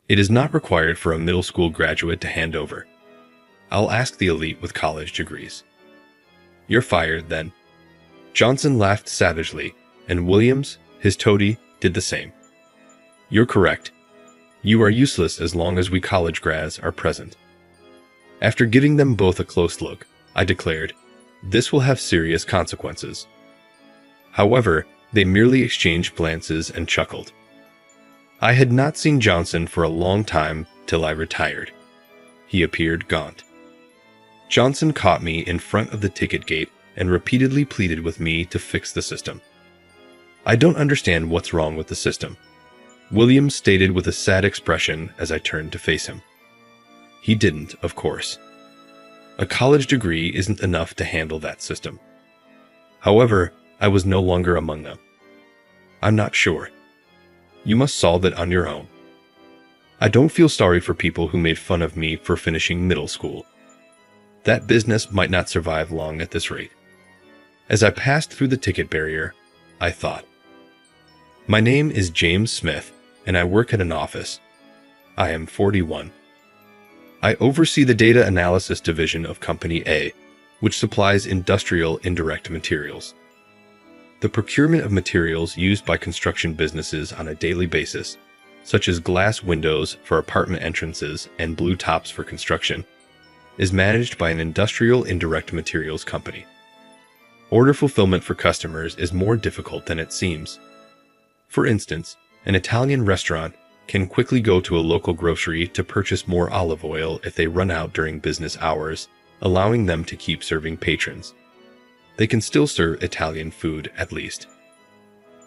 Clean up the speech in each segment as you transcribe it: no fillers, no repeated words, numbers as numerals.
It is not required for a middle school graduate to hand over. I'll ask the elite with college degrees. You're fired, then. Johnson laughed savagely, and Williams, his toady, did the same. You're correct. You are useless as long as we college grads are present. After giving them both a close look, I declared, this will have serious consequences. However, they merely exchanged glances and chuckled. I had not seen Johnson for a long time till I retired. He appeared gaunt. Johnson caught me in front of the ticket gate and repeatedly pleaded with me to fix the system. I don't understand what's wrong with the system, Williams stated with a sad expression as I turned to face him. He didn't, of course. A college degree isn't enough to handle that system. However, I was no longer among them. I'm not sure. You must solve it on your own. I don't feel sorry for people who made fun of me for finishing middle school. That business might not survive long at this rate. As I passed through the ticket barrier, I thought, my name is James Smith, and I work at an office. I am 41. I oversee the data analysis division of Company A, which supplies industrial indirect materials. The procurement of materials used by construction businesses on a daily basis, such as glass windows for apartment entrances and blue tops for construction, is managed by an industrial indirect materials company. Order fulfillment for customers is more difficult than it seems. For instance, an Italian restaurant can quickly go to a local grocery to purchase more olive oil if they run out during business hours, allowing them to keep serving patrons. They can still serve Italian food, at least.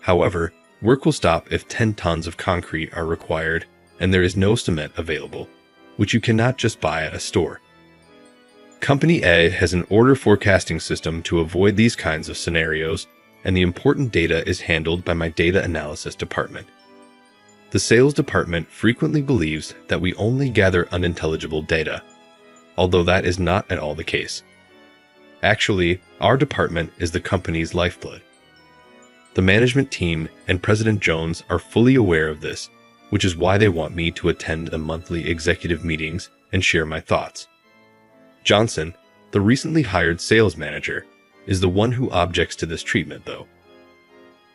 However, work will stop if 10 tons of concrete are required and there is no cement available, which you cannot just buy at a store. Company A has an order forecasting system to avoid these kinds of scenarios, and the important data is handled by my data analysis department. The sales department frequently believes that we only gather unintelligible data, although that is not at all the case. Actually, our department is the company's lifeblood. The management team and President Jones are fully aware of this, which is why they want me to attend the monthly executive meetings and share my thoughts. Johnson, the recently hired sales manager, is the one who objects to this treatment, though.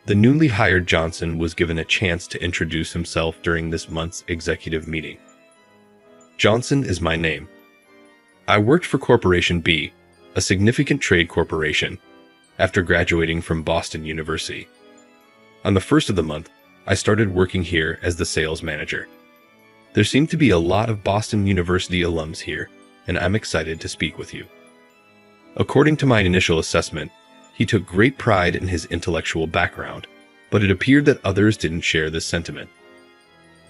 The newly hired Johnson was given a chance to introduce himself during this month's executive meeting. Johnson is my name. I worked for Corporation B, a significant trade corporation, after graduating from Boston University. On the first of the month, I started working here as the sales manager. There seem to be a lot of Boston University alums here, and I'm excited to speak with you. According to my initial assessment, he took great pride in his intellectual background, but it appeared that others didn't share this sentiment.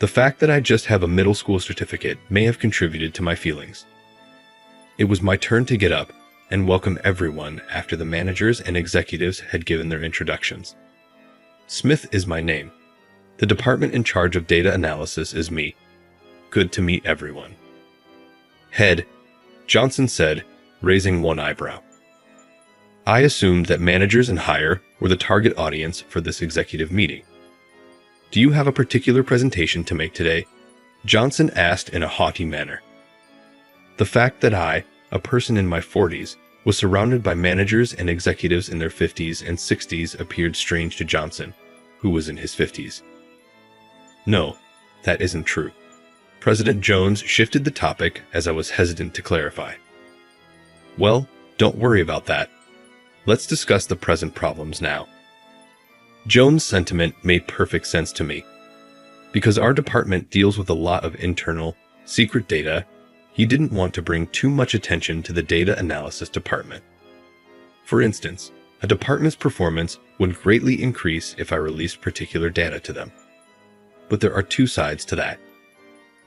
The fact that I just have a middle school certificate may have contributed to my feelings. It was my turn to get up and welcome everyone after the managers and executives had given their introductions. Smith is my name. The department in charge of data analysis is me. Good to meet everyone. Head, Johnson said, raising one eyebrow. I assumed that managers and hire were the target audience for this executive meeting. Do you have a particular presentation to make today? Johnson asked in a haughty manner. The fact that I, a person in my 40s, was surrounded by managers and executives in their 50s and 60s appeared strange to Johnson, who was in his 50s. No, that isn't true. President Jones shifted the topic as I was hesitant to clarify. Well, don't worry about that. Let's discuss the present problems now. Jones' sentiment made perfect sense to me. Because our department deals with a lot of internal, secret data, he didn't want to bring too much attention to the data analysis department. For instance, a department's performance would greatly increase if I released particular data to them. But there are two sides to that.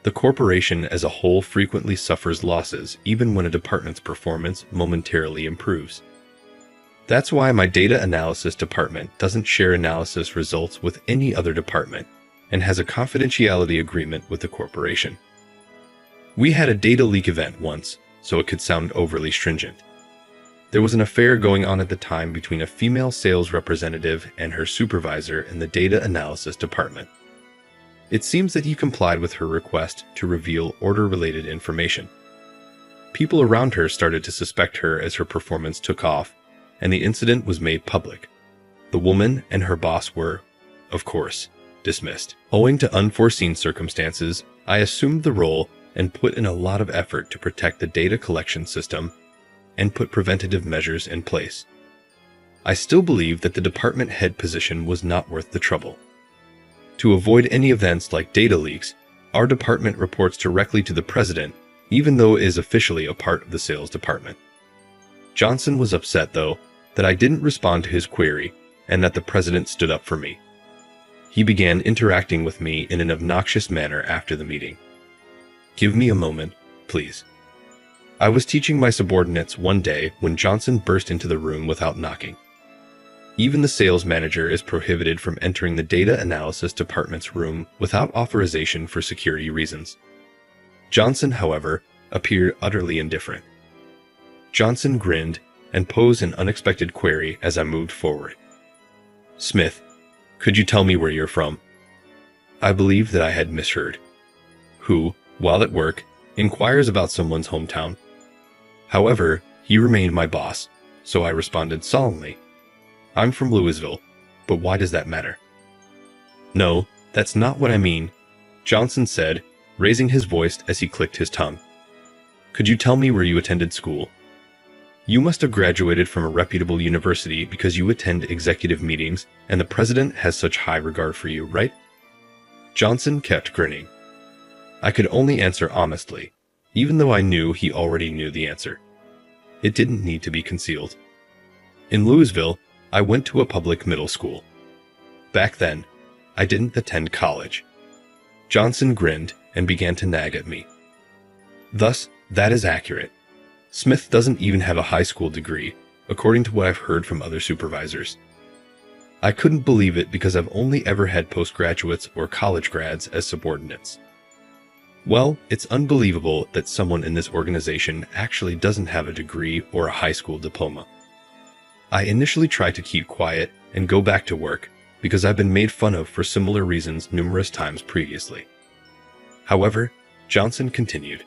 The corporation as a whole frequently suffers losses even when a department's performance momentarily improves. That's why my data analysis department doesn't share analysis results with any other department and has a confidentiality agreement with the corporation. We had a data leak event once, so it could sound overly stringent. There was an affair going on at the time between a female sales representative and her supervisor in the data analysis department. It seems that he complied with her request to reveal order-related information. People around her started to suspect her as her performance took off, and the incident was made public. The woman and her boss were, of course, dismissed. Owing to unforeseen circumstances, I assumed the role and put in a lot of effort to protect the data collection system and put preventative measures in place. I still believe that the department head position was not worth the trouble. To avoid any events like data leaks, our department reports directly to the president, even though it is officially a part of the sales department. Johnson was upset, though, that I didn't respond to his query and that the president stood up for me. He began interacting with me in an obnoxious manner after the meeting. "Give me a moment, please." I was teaching my subordinates one day when Johnson burst into the room without knocking. Even the sales manager is prohibited from entering the data analysis department's room without authorization for security reasons. Johnson, however, appeared utterly indifferent. Johnson grinned and posed an unexpected query as I moved forward. "Smith, could you tell me where you're from?" I believed that I had misheard. Who, while at work, inquires about someone's hometown? However, he remained my boss, so I responded solemnly, "I'm from Louisville, but why does that matter?" "No, that's not what I mean," Johnson said, raising his voice as he clicked his tongue. "Could you tell me where you attended school? You must have graduated from a reputable university because you attend executive meetings and the president has such high regard for you, right?" Johnson kept grinning. I could only answer honestly, even though I knew he already knew the answer. It didn't need to be concealed. In Louisville, I went to a public middle school. Back then, I didn't attend college. Johnson grinned and began to nag at me. Thus, that is accurate. Smith doesn't even have a high school degree, according to what I've heard from other supervisors. I couldn't believe it because I've only ever had postgraduates or college grads as subordinates. Well, it's unbelievable that someone in this organization actually doesn't have a degree or a high school diploma. I initially tried to keep quiet and go back to work because I've been made fun of for similar reasons numerous times previously. However, Johnson continued,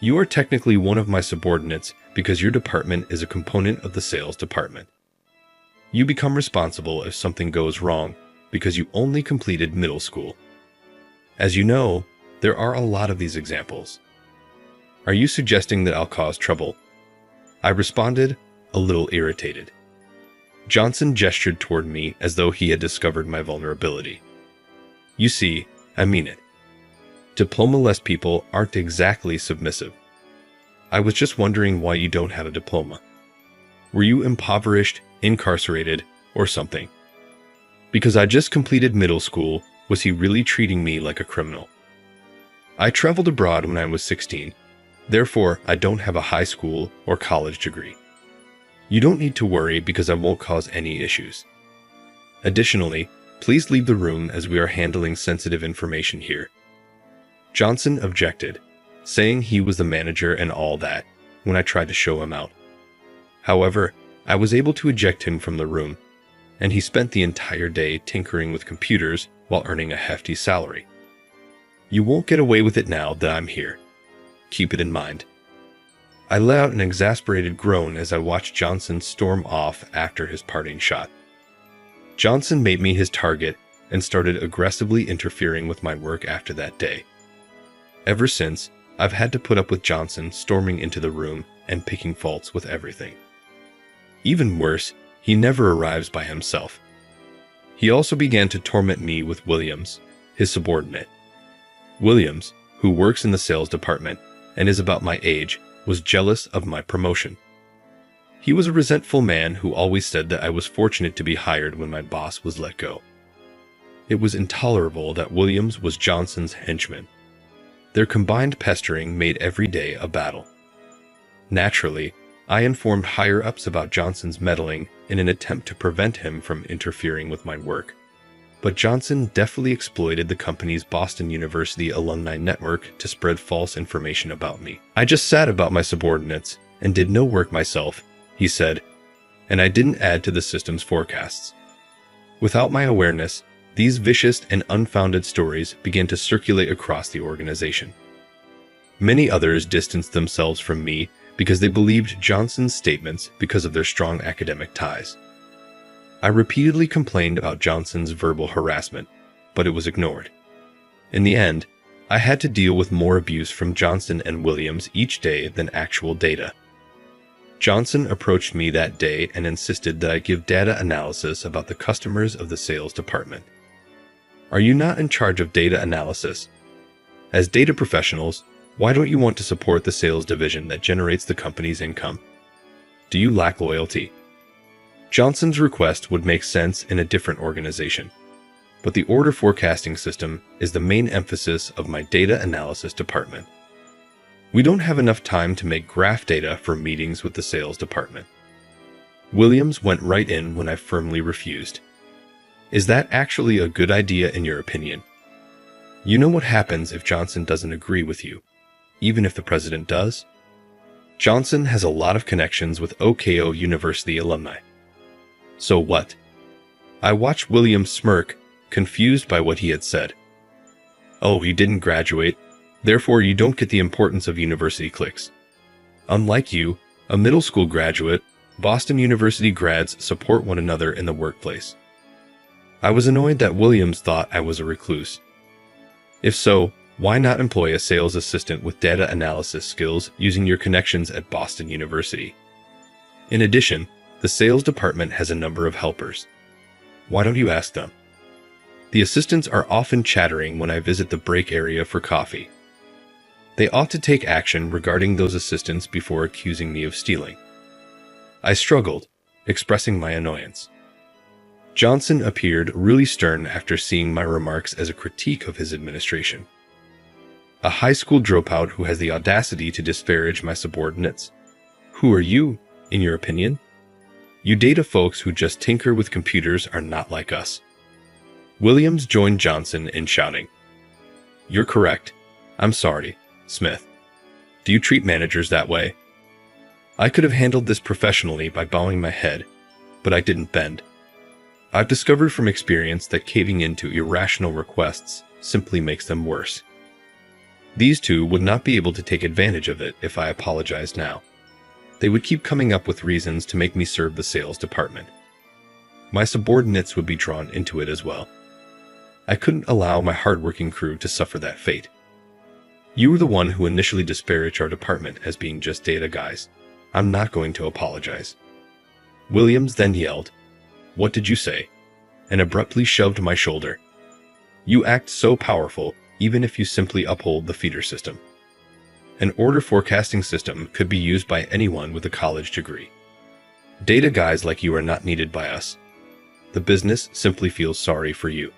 "You are technically one of my subordinates because your department is a component of the sales department. You become responsible if something goes wrong because you only completed middle school. As you know, there are a lot of these examples. Are you suggesting that I'll cause trouble?" I responded, a little irritated. Johnson gestured toward me as though he had discovered my vulnerability. "You see, I mean it. Diploma-less people aren't exactly submissive. I was just wondering why you don't have a diploma. Were you impoverished, incarcerated, or something? Because I just completed middle school, was he really treating me like a criminal? I traveled abroad when I was 16, therefore I don't have a high school or college degree. You don't need to worry because I won't cause any issues. Additionally, please leave the room as we are handling sensitive information here." Johnson objected, saying he was the manager and all that, when I tried to show him out. However, I was able to eject him from the room, and he spent the entire day tinkering with computers while earning a hefty salary. You won't get away with it now that I'm here. Keep it in mind. I let out an exasperated groan as I watched Johnson storm off after his parting shot. Johnson made me his target and started aggressively interfering with my work after that day. Ever since, I've had to put up with Johnson storming into the room and picking faults with everything. Even worse, he never arrives by himself. He also began to torment me with Williams, his subordinate. Williams, who works in the sales department and is about my age, was jealous of my promotion. He was a resentful man who always said that I was fortunate to be hired when my boss was let go. It was intolerable that Williams was Johnson's henchman. Their combined pestering made every day a battle. Naturally, I informed higher-ups about Johnson's meddling in an attempt to prevent him from interfering with my work. But Johnson deftly exploited the company's Boston University alumni network to spread false information about me. "I just sat about my subordinates and did no work myself," he said, "and I didn't add to the system's forecasts. Without my awareness, These vicious and unfounded stories began to circulate across the organization. Many others distanced themselves from me because they believed Johnson's statements because of their strong academic ties. I repeatedly complained about Johnson's verbal harassment, but it was ignored. In the end, I had to deal with more abuse from Johnson and Williams each day than actual data. Johnson approached me that day and insisted that I give data analysis about the customers of the sales department. Are you not in charge of data analysis? As data professionals, why don't you want to support the sales division that generates the company's income? Do you lack loyalty? Johnson's request would make sense in a different organization, but the order forecasting system is the main emphasis of my data analysis department. We don't have enough time to make graph data for meetings with the sales department. Williams went right in when I firmly refused. Is that actually a good idea in your opinion? You know what happens if Johnson doesn't agree with you, even if the president does? Johnson has a lot of connections with OKO University alumni. So what? I watched Williams smirk, confused by what he had said. Oh, you didn't graduate, therefore you don't get the importance of university cliques. Unlike you, a middle school graduate, Boston University grads support one another in the workplace. I was annoyed that Williams thought I was a recluse. If so, why not employ a sales assistant with data analysis skills using your connections at Boston University? In addition, the sales department has a number of helpers. Why don't you ask them? The assistants are often chattering when I visit the break area for coffee. They ought to take action regarding those assistants before accusing me of stealing. I struggled, expressing my annoyance. Johnson appeared really stern after seeing my remarks as a critique of his administration. A high school dropout who has the audacity to disparage my subordinates. Who are you, in your opinion? You data folks who just tinker with computers are not like us. Williams joined Johnson in shouting. You're correct. I'm sorry, Smith. Do you treat managers that way? I could have handled this professionally by bowing my head, but I didn't bend. I've discovered from experience that caving into irrational requests simply makes them worse. These two would not be able to take advantage of it if I apologized now. They would keep coming up with reasons to make me serve the sales department. My subordinates would be drawn into it as well. I couldn't allow my hardworking crew to suffer that fate. You were the one who initially disparaged our department as being just data guys. I'm not going to apologize. Williams then yelled, What did you say? And abruptly shoved my shoulder. You act so powerful, even if you simply uphold the feeder system. An order forecasting system could be used by anyone with a college degree. Data guys like you are not needed by us. The business simply feels sorry for you.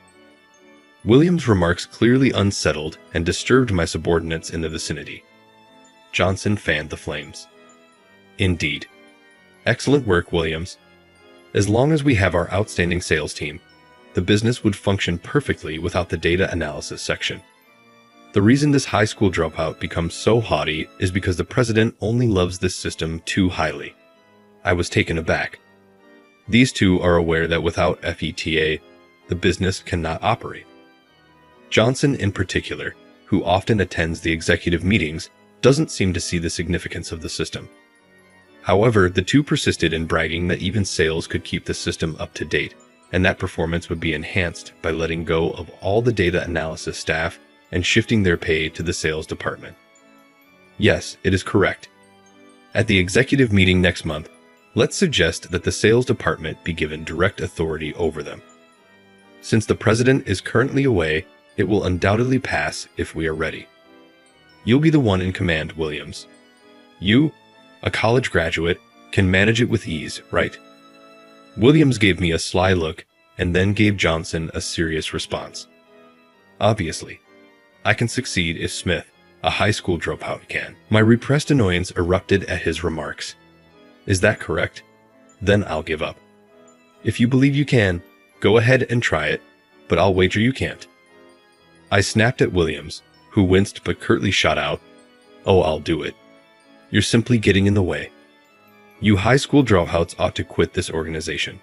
Williams' remarks clearly unsettled and disturbed my subordinates in the vicinity. Johnson fanned the flames. Indeed. Excellent work, Williams. As long as we have our outstanding sales team, the business would function perfectly without the data analysis section. The reason this high school dropout becomes so haughty is because the president only loves this system too highly. I was taken aback. These two are aware that without FETA, the business cannot operate. Johnson in particular, who often attends the executive meetings, doesn't seem to see the significance of the system. However, the two persisted in bragging that even sales could keep the system up to date, and that performance would be enhanced by letting go of all the data analysis staff and shifting their pay to the sales department. Yes, it is correct. At the executive meeting next month, let's suggest that the sales department be given direct authority over them. Since the president is currently away, it will undoubtedly pass if we are ready. You'll be the one in command, Williams. You, a college graduate, can manage it with ease, right? Williams gave me a sly look and then gave Johnson a serious response. Obviously, I can succeed if Smith, a high school dropout, can. My repressed annoyance erupted at his remarks. Is that correct? Then I'll give up. If you believe you can, go ahead and try it, but I'll wager you can't. I snapped at Williams, who winced but curtly shot out, Oh, I'll do it. You're simply getting in the way. You high school dropouts ought to quit this organization.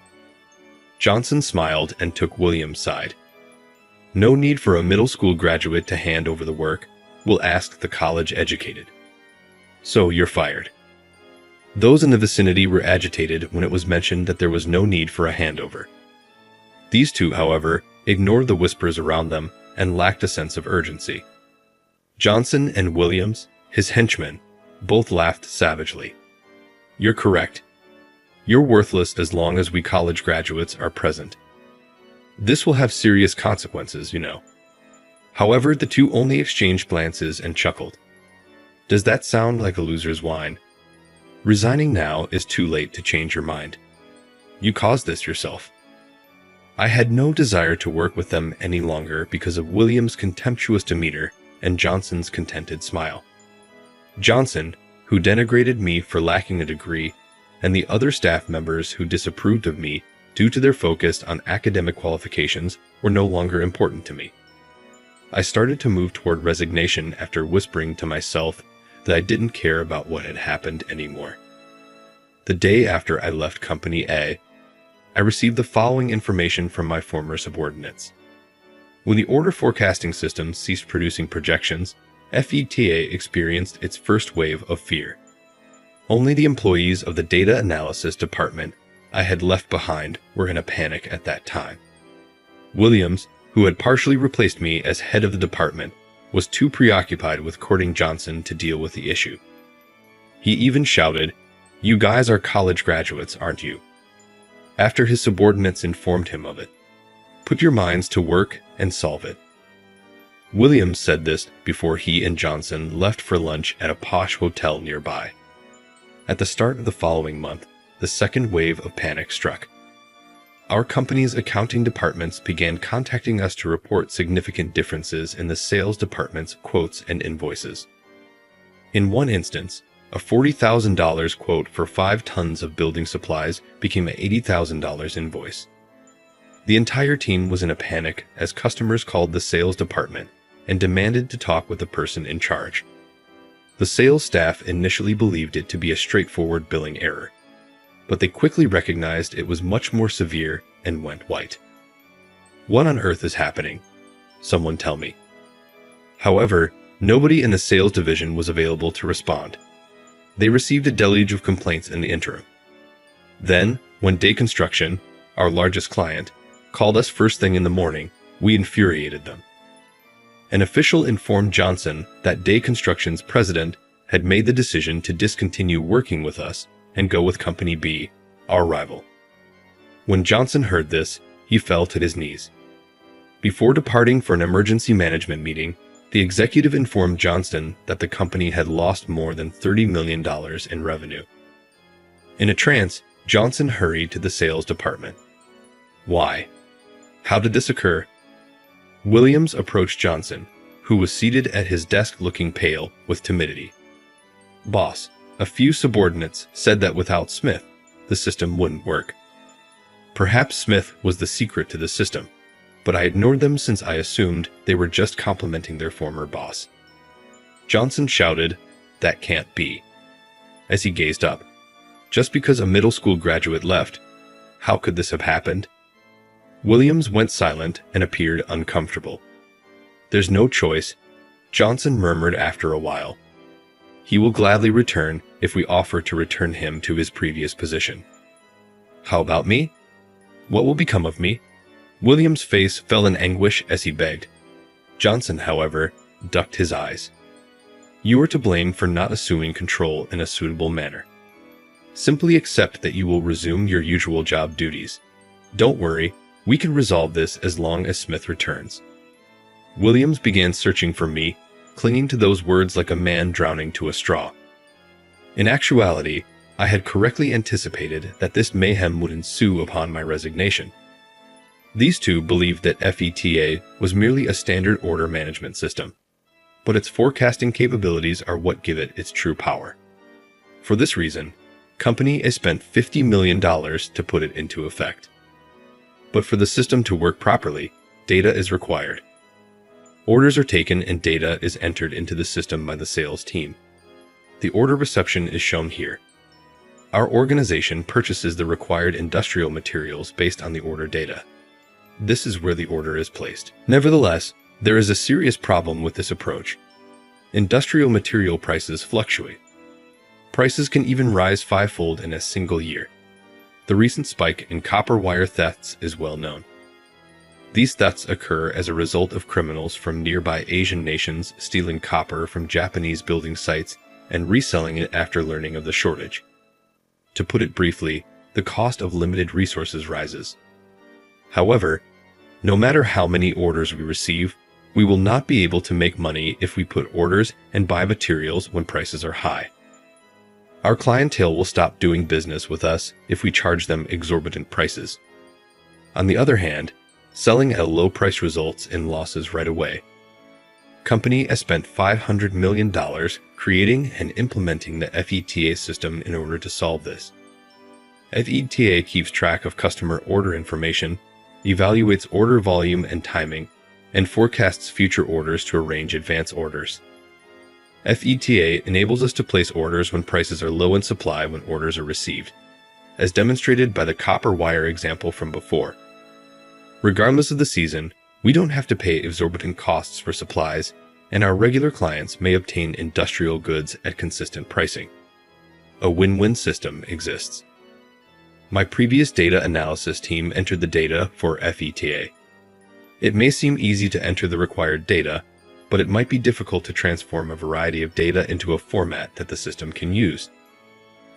Johnson smiled and took Williams' side. No need for a middle school graduate to hand over the work, we'll ask the college educated. So you're fired. Those in the vicinity were agitated when it was mentioned that there was no need for a handover. These two, however, ignored the whispers around them and lacked a sense of urgency. Johnson and Williams, his henchmen, both laughed savagely. You're correct. You're worthless as long as we college graduates are present. This will have serious consequences, you know. However, the two only exchanged glances and chuckled. Does that sound like a loser's whine? Resigning now is too late to change your mind. You caused this yourself. I had no desire to work with them any longer because of Williams' contemptuous demeanor and Johnson's contented smile. Johnson, who denigrated me for lacking a degree, and the other staff members who disapproved of me due to their focus on academic qualifications, were no longer important to me. I started to move toward resignation after whispering to myself that I didn't care about what had happened anymore. The day after I left Company A, I received the following information from my former subordinates. When the order forecasting system ceased producing projections, FETA experienced its first wave of fear. Only the employees of the data analysis department I had left behind were in a panic at that time. Williams, who had partially replaced me as head of the department, was too preoccupied with courting Johnson to deal with the issue. He even shouted, "You guys are college graduates, aren't you?" after his subordinates informed him of it. Put your minds to work and solve it. Williams said this before he and Johnson left for lunch at a posh hotel nearby. At the start of the following month, the second wave of panic struck. Our company's accounting departments began contacting us to report significant differences in the sales department's quotes and invoices. In one instance, a $40,000 quote for 5 tons of building supplies became an $80,000 invoice. The entire team was in a panic as customers called the sales department and demanded to talk with the person in charge. The sales staff initially believed it to be a straightforward billing error, but they quickly recognized it was much more severe and went white. What on earth is happening? Someone tell me. However, nobody in the sales division was available to respond. They received a deluge of complaints in the interim. Then, when Day Construction, our largest client, called us first thing in the morning, we infuriated them. An official informed Johnson that Day Construction's president had made the decision to discontinue working with us and go with Company B, our rival. When Johnson heard this, he fell to his knees. Before departing for an emergency management meeting, the executive informed Johnson that the company had lost more than $30 million in revenue. In a trance, Johnson hurried to the sales department. Why? How did this occur? Williams approached Johnson, who was seated at his desk looking pale with timidity. Boss, a few subordinates said that without Smith, the system wouldn't work. Perhaps Smith was the secret to the system, but I ignored them since I assumed they were just complimenting their former boss. Johnson shouted, "That can't be," as he gazed up. Just because a middle school graduate left, how could this have happened? Williams went silent and appeared uncomfortable. "There's no choice," Johnson murmured after a while. "He will gladly return if we offer to return him to his previous position." "How about me? What will become of me?" Williams' face fell in anguish as he begged. Johnson, however, ducked his eyes. "You are to blame for not assuming control in a suitable manner. Simply accept that you will resume your usual job duties. Don't worry, we can resolve this as long as Smith returns." Williams began searching for me, clinging to those words like a man drowning to a straw. In actuality, I had correctly anticipated that this mayhem would ensue upon my resignation. These two believed that FETA was merely a standard order management system, but its forecasting capabilities are what give it its true power. For this reason, Company A spent $50 million to put it into effect. But for the system to work properly, data is required. Orders are taken and data is entered into the system by the sales team. The order reception is shown here. Our organization purchases the required industrial materials based on the order data. this is where the order is placed. Nevertheless, there is a serious problem with this approach. Industrial material prices fluctuate. Prices can even rise fivefold in a single year. The recent spike in copper wire thefts is well known. These thefts occur as a result of criminals from nearby Asian nations stealing copper from Japanese building sites and reselling it after learning of the shortage. To put it briefly, the cost of limited resources rises. However, no matter how many orders we receive, we will not be able to make money if we put orders and buy materials when prices are high. Our clientele will stop doing business with us if we charge them exorbitant prices. On the other hand, selling at a low price results in losses right away. Company has spent $500 million creating and implementing the FETA system in order to solve this. FETA keeps track of customer order information, evaluates order volume and timing, and forecasts future orders to arrange advance orders. FETA enables us to place orders when prices are low in supply when orders are received, as demonstrated by the copper wire example from before. Regardless of the season, we don't have to pay exorbitant costs for supplies, and our regular clients may obtain industrial goods at consistent pricing. A win-win system exists. My previous data analysis team entered the data for FETA. It may seem easy to enter the required data, but it might be difficult to transform a variety of data into a format that the system can use.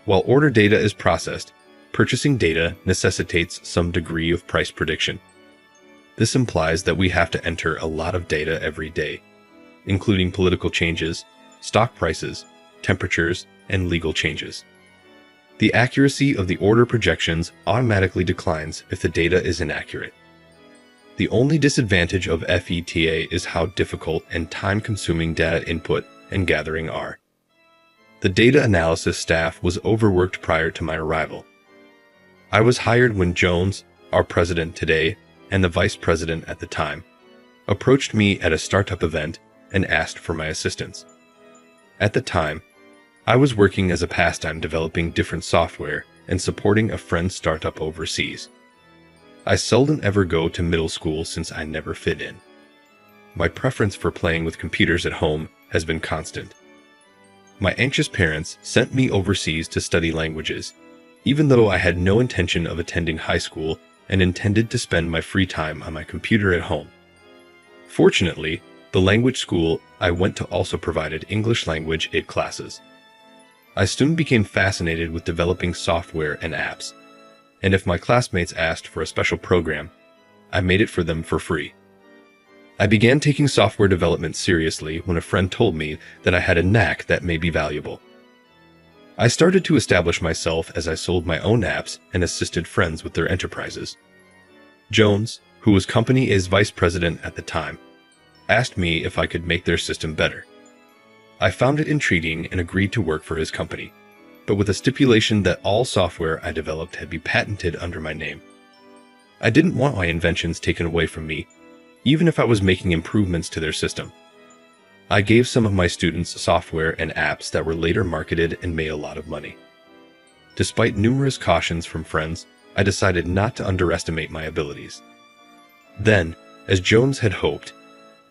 While order data is processed, purchasing data necessitates some degree of price prediction. This implies that we have to enter a lot of data every day, including political changes, stock prices, temperatures, and legal changes. The accuracy of the order projections automatically declines if the data is inaccurate. The only disadvantage of FETA is how difficult and time-consuming data input and gathering are. The data analysis staff was overworked prior to my arrival. I was hired when Jones, our president today, and the vice president at the time, approached me at a startup event and asked for my assistance. At the time, I was working as a pastime developing different software and supporting a friend's startup overseas. I seldom ever go to middle school since I never fit in. My preference for playing with computers at home has been constant. My anxious parents sent me overseas to study languages, even though I had no intention of attending high school and intended to spend my free time on my computer at home. Fortunately, the language school I went to also provided English language 8 classes. I soon became fascinated with developing software and apps, and if my classmates asked for a special program, I made it for them for free. I began taking software development seriously when a friend told me that I had a knack that may be valuable. I started to establish myself as I sold my own apps and assisted friends with their enterprises. Jones, who was Company A's vice president at the time, asked me if I could make their system better. I found it intriguing and agreed to work for his company, but with a stipulation that all software I developed had be patented under my name. I didn't want my inventions taken away from me, even if I was making improvements to their system. I gave some of my students software and apps that were later marketed and made a lot of money. Despite numerous cautions from friends, I decided not to underestimate my abilities. Then, as Jones had hoped,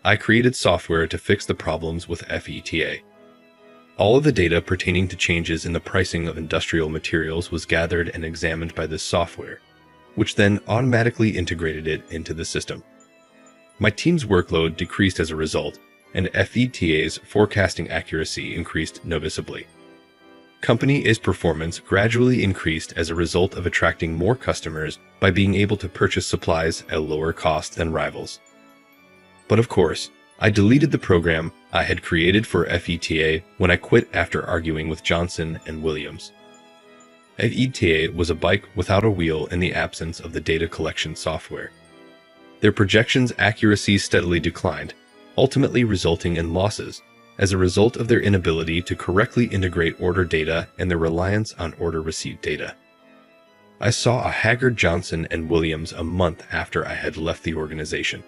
I created software to fix the problems with FETA. All of the data pertaining to changes in the pricing of industrial materials was gathered and examined by this software, which then automatically integrated it into the system. My team's workload decreased as a result, and FETA's forecasting accuracy increased noticeably. Company A's performance gradually increased as a result of attracting more customers by being able to purchase supplies at a lower cost than rivals. But of course, I deleted the program I had created for FETA when I quit after arguing with Johnson and Williams. FETA was a bike without a wheel in the absence of the data collection software. Their projections' accuracy steadily declined, ultimately resulting in losses as a result of their inability to correctly integrate order data and their reliance on order receipt data. I saw a haggard Johnson and Williams a month after I had left the organization.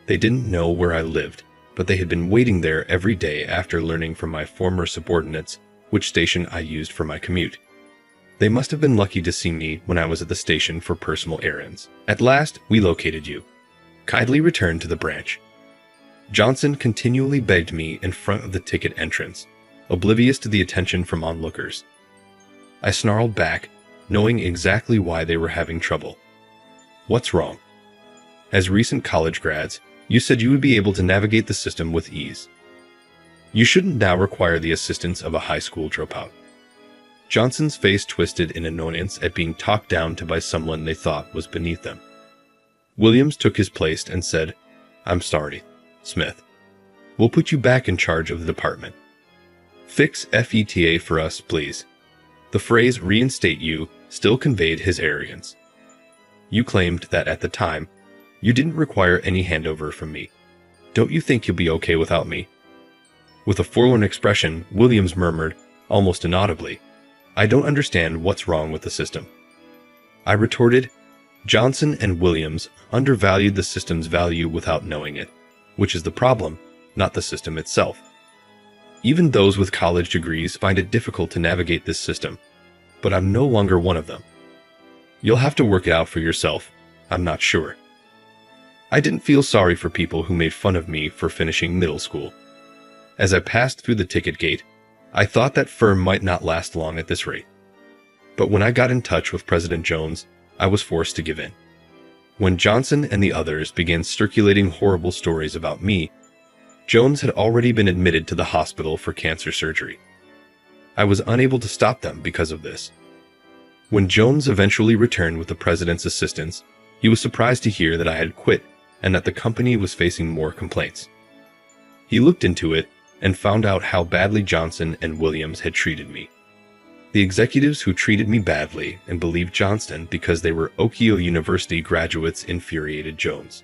They didn't know where I lived, but they had been waiting there every day after learning from my former subordinates which station I used for my commute. They must have been lucky to see me when I was at the station for personal errands. At last, we located you. Kindly return to the branch. Johnson continually begged me in front of the ticket entrance, oblivious to the attention from onlookers. I snarled back, knowing exactly why they were having trouble. What's wrong? As recent college grads, you said you would be able to navigate the system with ease. You shouldn't now require the assistance of a high school dropout. Johnson's face twisted in annoyance at being talked down to by someone they thought was beneath them. Williams took his place and said, "I'm sorry, Smith. We'll put you back in charge of the department. Fix FETA for us, please." The phrase "reinstate you" still conveyed his arrogance. You claimed that at the time, you didn't require any handover from me. Don't you think you'll be okay without me? With a forlorn expression, Williams murmured, almost inaudibly, "I don't understand what's wrong with the system." I retorted, "Johnson and Williams undervalued the system's value without knowing it, which is the problem, not the system itself. Even those with college degrees find it difficult to navigate this system, but I'm no longer one of them. You'll have to work it out for yourself, I'm not sure." I didn't feel sorry for people who made fun of me for finishing middle school. As I passed through the ticket gate, I thought that firm might not last long at this rate. But when I got in touch with President Jones, I was forced to give in. When Johnson and the others began circulating horrible stories about me, Jones had already been admitted to the hospital for cancer surgery. I was unable to stop them because of this. When Jones eventually returned with the president's assistance, he was surprised to hear that I had quit and that the company was facing more complaints. He looked into it and found out how badly Johnson and Williams had treated me. The executives who treated me badly and believed Johnston because they were Okio University graduates infuriated Jones.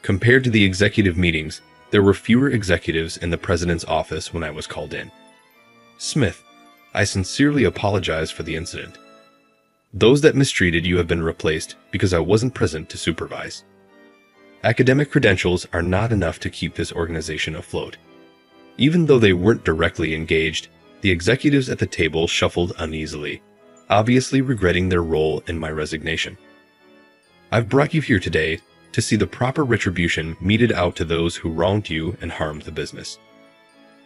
Compared to the executive meetings, there were fewer executives in the president's office when I was called in. "Smith, I sincerely apologize for the incident. Those that mistreated you have been replaced because I wasn't present to supervise. Academic credentials are not enough to keep this organization afloat." Even though they weren't directly engaged, the executives at the table shuffled uneasily, obviously regretting their role in my resignation. "I've brought you here today to see the proper retribution meted out to those who wronged you and harmed the business.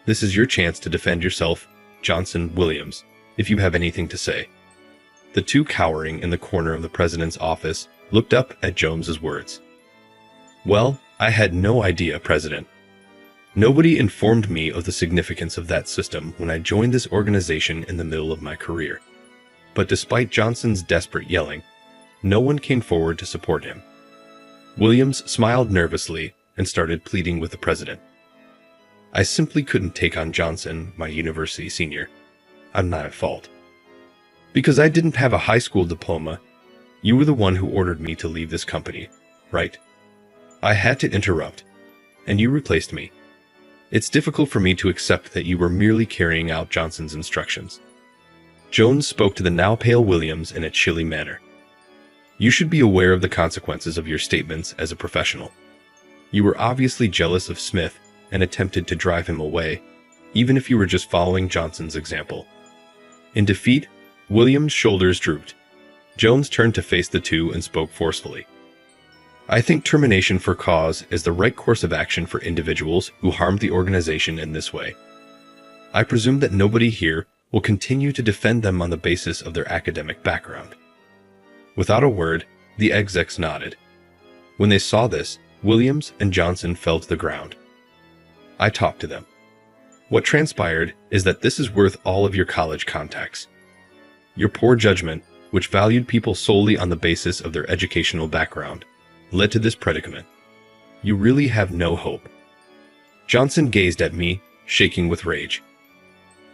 This is your chance to defend yourself, Johnson, Williams, if you have anything to say." The two cowering in the corner of the president's office looked up at Jones's words. "Well, I had no idea, President. Nobody informed me of the significance of that system when I joined this organization in the middle of my career. But despite Johnson's desperate yelling, no one came forward to support him." Williams smiled nervously and started pleading with the president. "I simply couldn't take on Johnson, my university senior. I'm not at fault. Because I didn't have a high school diploma, you were the one who ordered me to leave this company, right? I had to interrupt, and you replaced me. It's difficult for me to accept that you were merely carrying out Johnson's instructions." Jones spoke to the now pale Williams in a chilly manner. "You should be aware of the consequences of your statements as a professional. You were obviously jealous of Smith and attempted to drive him away, even if you were just following Johnson's example." In defeat, Williams' shoulders drooped. Jones turned to face the two and spoke forcefully. "I think termination for cause is the right course of action for individuals who harmed the organization in this way. I presume that nobody here will continue to defend them on the basis of their academic background." Without a word, the execs nodded. When they saw this, Williams and Johnson fell to the ground. I talked to them. What transpired is that this is worth all of your college contacts. Your poor judgment, which valued people solely on the basis of their educational background, led to this predicament. You really have no hope." Johnson gazed at me, shaking with rage.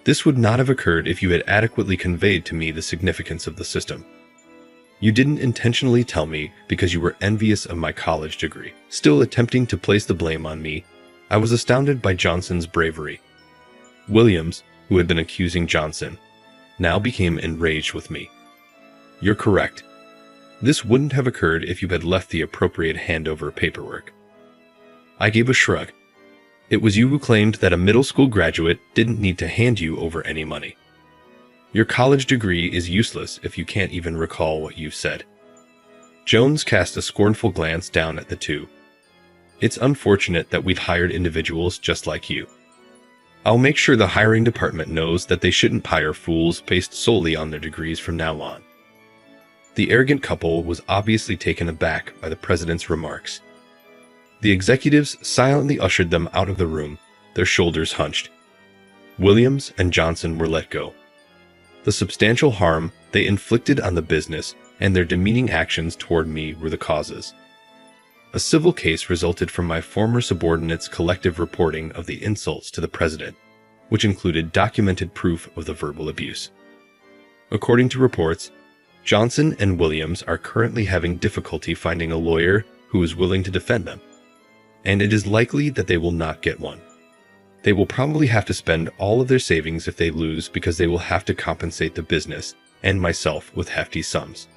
"This would not have occurred if you had adequately conveyed to me the significance of the system. You didn't intentionally tell me because you were envious of my college degree." Still attempting to place the blame on me, I was astounded by Johnson's bravery. Williams, who had been accusing Johnson, now became enraged with me. "You're correct. This wouldn't have occurred if you had left the appropriate handover paperwork." I gave a shrug. "It was you who claimed that a middle school graduate didn't need to hand you over any money. Your college degree is useless if you can't even recall what you've said. Jones cast a scornful glance down at the two. It's unfortunate that we've hired individuals just like you. I'll make sure the hiring department knows that they shouldn't hire fools based solely on their degrees from now on. The arrogant couple was obviously taken aback by the president's remarks. The executives silently ushered them out of the room, their shoulders hunched. Williams and Johnson were let go. The substantial harm they inflicted on the business and their demeaning actions toward me were the causes. A civil case resulted from my former subordinates' collective reporting of the insults to the president, which included documented proof of the verbal abuse. According to reports, Johnson and Williams are currently having difficulty finding a lawyer who is willing to defend them, and it is likely that they will not get one. They will probably have to spend all of their savings if they lose because they will have to compensate the business and myself with hefty sums.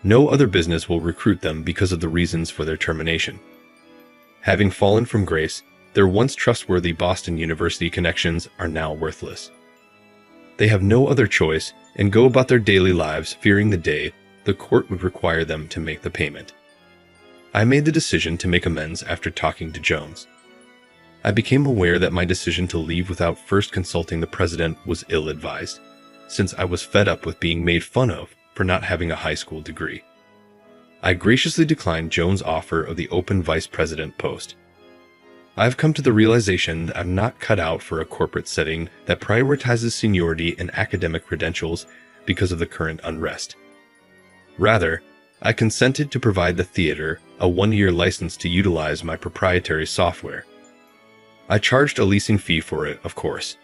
No other business will recruit them because of the reasons for their termination. Having fallen from grace, their once trustworthy Boston University connections are now worthless. They have no other choice and go about their daily lives fearing the day the court would require them to make the payment. I made the decision to make amends after talking to Jones. I became aware that my decision to leave without first consulting the president was ill-advised, since I was fed up with being made fun of for not having a high school degree. I graciously declined Jones' offer of the open vice president post. I've come to the realization that I'm not cut out for a corporate setting that prioritizes seniority and academic credentials because of the current unrest. Rather, I consented to provide the theater a 1-year license to utilize my proprietary software. I charged a leasing fee for it, of course.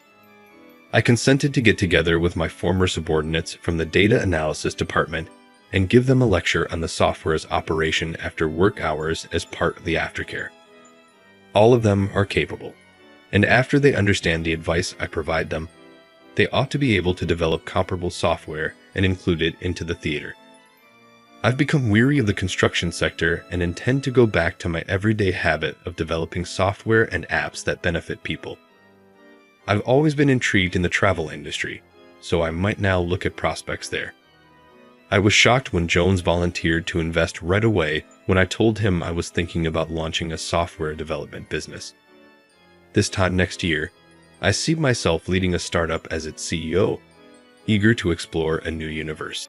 I consented to get together with my former subordinates from the data analysis department and give them a lecture on the software's operation after work hours as part of the aftercare. All of them are capable, and after they understand the advice I provide them, they ought to be able to develop comparable software and include it into the theater. I've become weary of the construction sector and intend to go back to my everyday habit of developing software and apps that benefit people. I've always been intrigued in the travel industry, so I might now look at prospects there. I was shocked when Jones volunteered to invest right away when I told him I was thinking about launching a software development business. This time next year, I see myself leading a startup as its CEO, eager to explore a new universe.